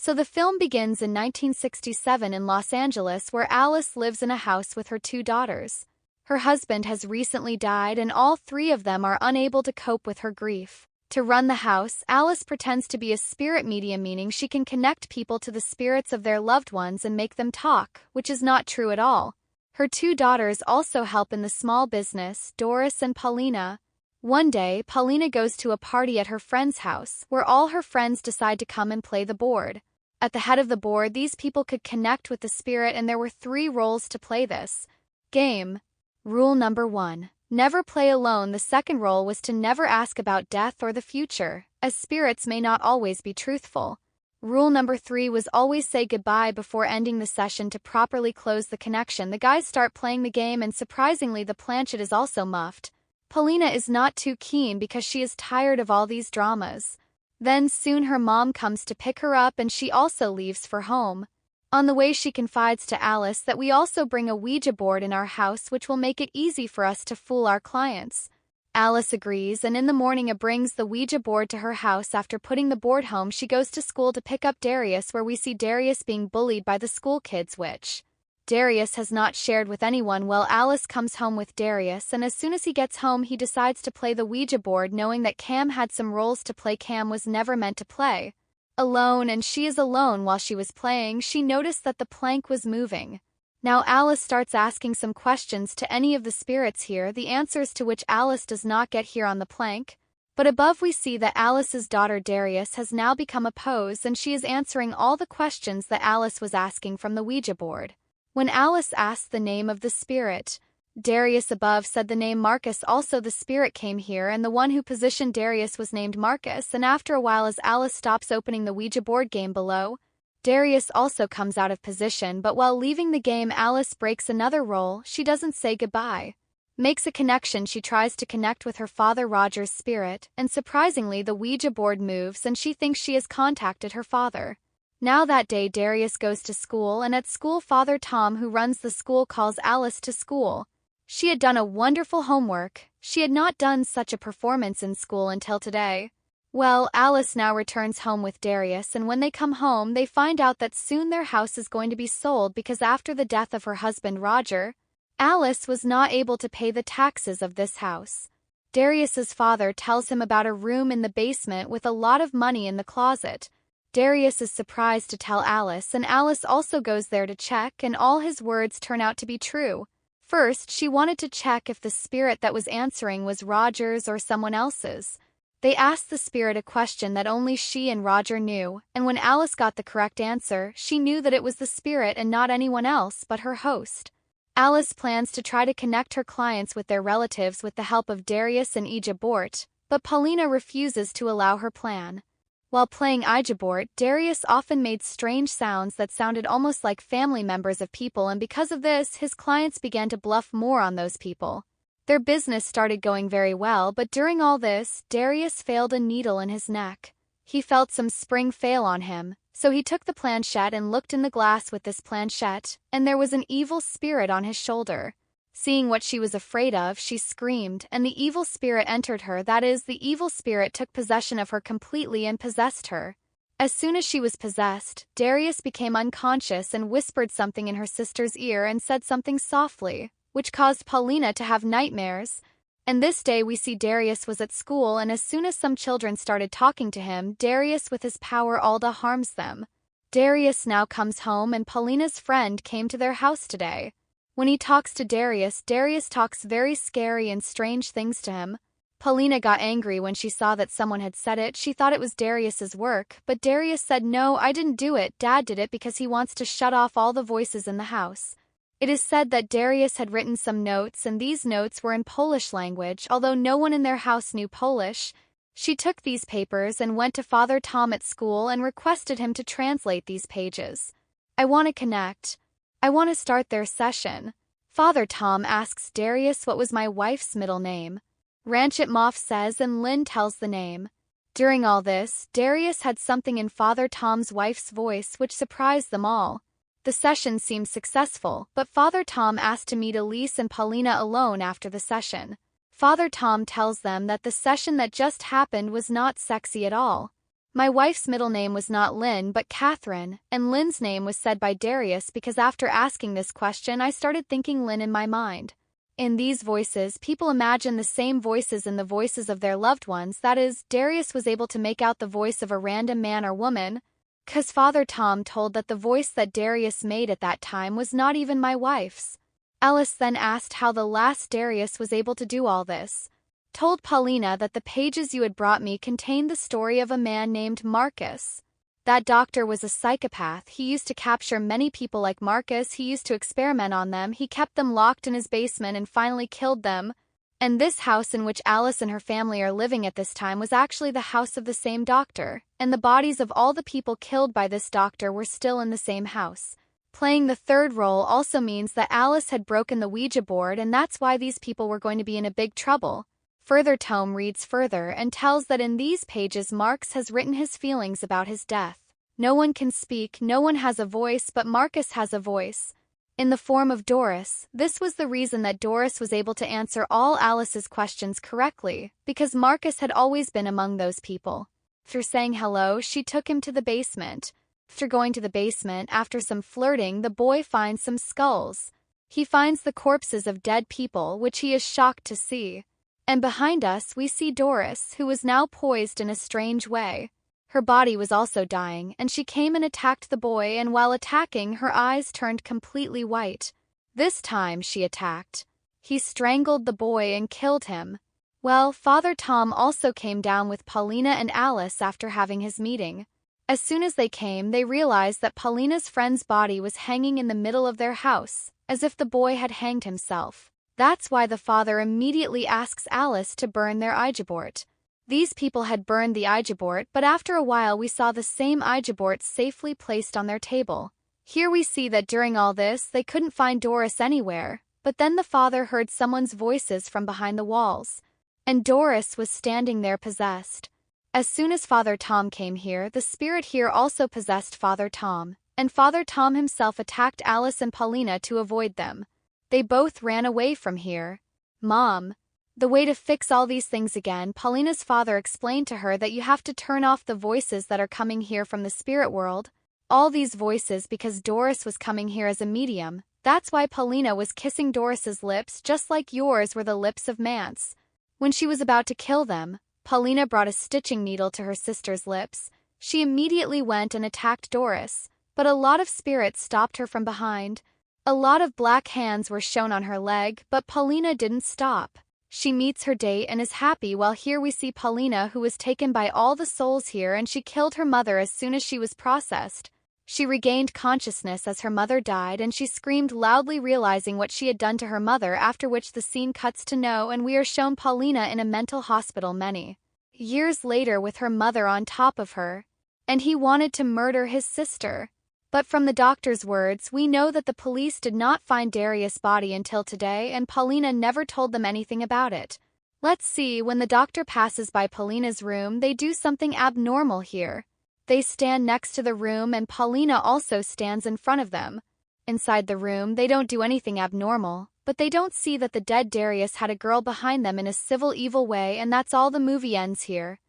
So the film begins in 1967 in Los Angeles, where Alice lives in a house with her two daughters. Her husband has recently died and all three of them are unable to cope with her grief. To run the house, Alice pretends to be a spirit medium, meaning she can connect people to the spirits of their loved ones and make them talk, which is not true at all. Her two daughters also help in the small business, Doris and Paulina. One day, Paulina goes to a party at her friend's house, where all her friends decide to come and play the board. At the head of the board, these people could connect with the spirit, and there were 3 roles to play this game. Rule number 1. Never play alone. The second role was to never ask about death or the future, as spirits may not always be truthful. Rule number 3 was always say goodbye before ending the session to properly close the connection. The guys start playing the game and surprisingly the planchette is also muffed. Paulina is not too keen because she is tired of all these dramas. Then soon her mom comes to pick her up and she also leaves for home. On the way she confides to Alice that we also bring a Ouija board in our house which will make it easy for us to fool our clients. Alice agrees and in the morning brings the Ouija board to her house. After putting the board home, she goes to school to pick up Darius, where we see Darius being bullied by the school kids, which Darius has not shared with anyone. Well, Alice comes home with Darius, and as soon as he gets home he decides to play the Ouija board, knowing that Cam had some roles to play. Cam was never meant to play alone, and she is alone. While she was playing, she noticed that the plank was moving. Now Alice starts asking some questions to any of the spirits here, the answers to which Alice does not get here on the plank. But above we see that Alice's daughter Darius has now become a pose, and she is answering all the questions that Alice was asking from the Ouija board. When Alice asked the name of the spirit, Darius above said the name Marcus. Also the spirit came here and the one who positioned Darius was named Marcus, and after a while as Alice stops opening the Ouija board game below, Darius also comes out of position. But while leaving the game, Alice breaks another role. She doesn't say goodbye. Makes a connection. She tries to connect with her father Roger's spirit, and surprisingly the Ouija board moves and she thinks she has contacted her father. Now that day Darius goes to school, and at school Father Tom, who runs the school, calls Alice to school. She had done a wonderful homework. She had not done such a performance in school until today. Well, Alice now returns home with Darius, and when they come home they find out that soon their house is going to be sold because after the death of her husband Roger, Alice was not able to pay the taxes of this house. Darius's father tells him about a room in the basement with a lot of money in the closet. Darius is surprised to tell Alice, and Alice also goes there to check, and all his words turn out to be true. First, she wanted to check if the spirit that was answering was Roger's or someone else's. They asked the spirit a question that only she and Roger knew, and when Alice got the correct answer, she knew that it was the spirit and not anyone else but her host. Alice plans to try to connect her clients with their relatives with the help of Darius and Ouija board, but Paulina refuses to allow her plan. While playing Ouija board, Darius often made strange sounds that sounded almost like family members of people, and because of this, his clients began to bluff more on those people. Their business started going very well, but during all this, Darius failed a needle in his neck. He felt some spring fail on him, so he took the planchette and looked in the glass with this planchette, and there was an evil spirit on his shoulder. Seeing what she was afraid of, she screamed, and the evil spirit entered her. That is, the evil spirit took possession of her completely and possessed her. As soon as she was possessed, Darius became unconscious and whispered something in her sister's ear and said something softly, which caused Paulina to have nightmares. And this day we see Darius was at school, and as soon as some children started talking to him, Darius with his power Alda harms them. Darius now comes home, and Paulina's friend came to their house today. When he talks to Darius, Darius talks very scary and strange things to him. Paulina got angry when she saw that someone had said it. She thought it was Darius's work, but Darius said, "No, I didn't do it. Dad did it because he wants to shut off all the voices in the house." It is said that Darius had written some notes, and these notes were in Polish language. Although no one in their house knew Polish, she took these papers and went to Father Tom at school and requested him to translate these pages. "I want to connect. I want to start their session." Father Tom asks Darius what was my wife's middle name. Ranchit Moff says, and Lynn tells the name. During all this, Darius had something in Father Tom's wife's voice which surprised them all. The session seemed successful, but Father Tom asked to meet Elise and Paulina alone after the session. Father Tom tells them that the session that just happened was not sexy at all. My wife's middle name was not Lynn but Catherine, and Lynn's name was said by Darius because after asking this question I started thinking Lynn in my mind. In these voices, people imagine the same voices in the voices of their loved ones, that is, Darius was able to make out the voice of a random man or woman, 'cause Father Tom told that the voice that Darius made at that time was not even my wife's. Alice then asked how the last Darius was able to do all this. Told Paulina that the pages you had brought me contained the story of a man named Marcus. That doctor was a psychopath. He used to capture many people like Marcus. He used to experiment on them. He kept them locked in his basement and finally killed them. And this house in which Alice and her family are living at this time was actually the house of the same doctor, and the bodies of all the people killed by this doctor were still in the same house. Playing the third role also means that Alice had broken the Ouija board, and that's why these people were going to be in a big trouble. Further, Tome reads further and tells that in these pages Marcus has written his feelings about his death. No one can speak, no one has a voice, but Marcus has a voice. In the form of Doris. This was the reason that Doris was able to answer all Alice's questions correctly, because Marcus had always been among those people. After saying hello, she took him to the basement. After going to the basement, after some flirting, the boy finds some skulls. He finds the corpses of dead people, which he is shocked to see. And behind us we see Doris, who was now poised in a strange way. Her body was also dying, and she came and attacked the boy, and while attacking, her eyes turned completely white. This time she attacked. He strangled the boy and killed him. Well, Father Tom also came down with Paulina and Alice after having his meeting. As soon as they came, they realized that Paulina's friend's body was hanging in the middle of their house, as if the boy had hanged himself. That's why the father immediately asks Alice to burn their Ouija board. These people had burned the Ouija board, but after a while we saw the same Ouija board safely placed on their table. Here we see that during all this they couldn't find Doris anywhere, but then the father heard someone's voices from behind the walls. And Doris was standing there possessed. As soon as Father Tom came here, the spirit here also possessed Father Tom, and Father Tom himself attacked Alice and Paulina to avoid them. They both ran away from here. Mom. The way to fix all these things again, Paulina's father explained to her that you have to turn off the voices that are coming here from the spirit world. All these voices because Doris was coming here as a medium. That's why Paulina was kissing Doris's lips just like yours were the lips of Mance. When she was about to kill them, Paulina brought a stitching needle to her sister's lips. She immediately went and attacked Doris, but a lot of spirits stopped her from behind. A lot of black hands were shown on her leg, but Paulina didn't stop. She meets her date and is happy, while here we see Paulina, who was taken by all the souls here, and she killed her mother as soon as she was processed. She regained consciousness as her mother died, and she screamed loudly, realizing what she had done to her mother, after which the scene cuts to no, and we are shown Paulina in a mental hospital many years later with her mother on top of her. And he wanted to murder his sister. But from the doctor's words, we know that the police did not find Darius' body until today, and Paulina never told them anything about it. Let's see, when the doctor passes by Paulina's room, they do something abnormal here. They stand next to the room, and Paulina also stands in front of them. Inside the room, they don't do anything abnormal, but they don't see that the dead Darius had a girl behind them in a civil evil way, and that's all. The movie ends here.